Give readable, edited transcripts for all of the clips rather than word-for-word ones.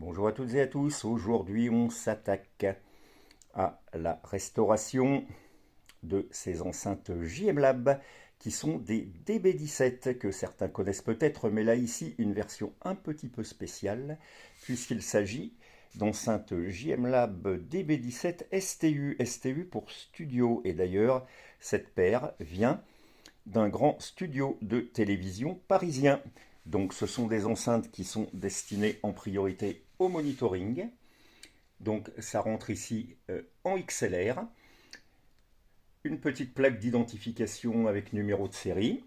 Bonjour à toutes et à tous, aujourd'hui on s'attaque à la restauration de ces enceintes JM Lab qui sont des DB17 que certains connaissent peut-être, mais là ici une version un petit peu spéciale puisqu'il s'agit d'enceintes JM Lab DB17 STU, STU pour studio, et d'ailleurs cette paire vient d'un grand studio de télévision parisien. Donc ce sont des enceintes qui sont destinées en priorité au monitoring. Donc ça rentre ici en XLR. Une petite plaque d'identification avec numéro de série.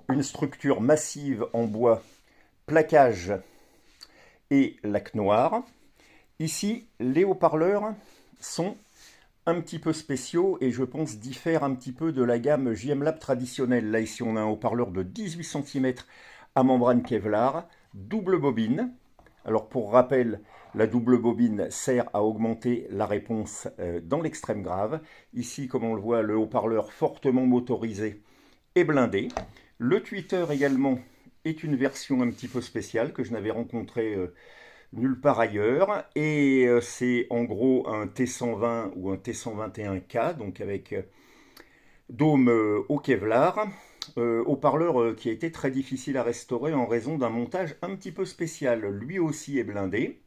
Une structure massive en bois, plaquage et lac noir. Ici, les haut-parleurs sont un petit peu spéciaux et je pense diffèrent un petit peu de la gamme JM Lab traditionnelle. Là ici on a un haut-parleur de 18 cm à membrane Kevlar, double bobine. Alors pour rappel, la double bobine sert à augmenter la réponse dans l'extrême grave. Ici, comme on le voit, le haut-parleur fortement motorisé est blindé. Le tweeter également est une version un petit peu spéciale que je n'avais rencontrée nulle part ailleurs. Et c'est en gros un T120 ou un T121K, donc avec dôme au Kevlar. Haut-parleur qui a été très difficile à restaurer en raison d'un montage un petit peu spécial. Lui aussi est blindé.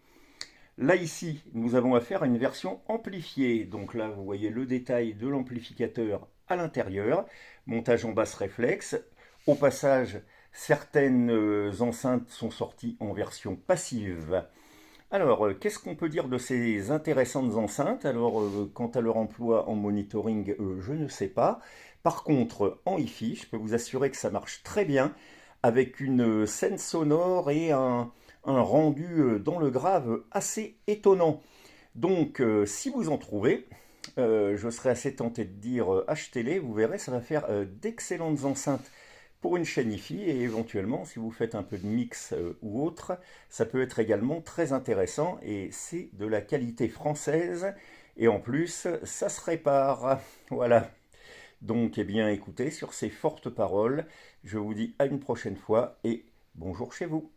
Là ici, nous avons affaire à une version amplifiée. Donc là, vous voyez le détail de l'amplificateur à l'intérieur. Montage en basse réflexe. Au passage, certaines enceintes sont sorties en version passive. Alors, qu'est-ce qu'on peut dire de ces intéressantes enceintes? Alors, quant à leur emploi en monitoring, je ne sais pas. Par contre, en hi-fi, je peux vous assurer que ça marche très bien avec une scène sonore et un rendu dans le grave assez étonnant. Donc, si vous en trouvez, je serais assez tenté de dire achetez-les, vous verrez, ça va faire d'excellentes enceintes pour une chaîne hi-fi et éventuellement, si vous faites un peu de mix ou autre, ça peut être également très intéressant et c'est de la qualité française et en plus, ça se répare. Voilà. Donc, eh bien, écoutez, sur ces fortes paroles, je vous dis à une prochaine fois et bonjour chez vous.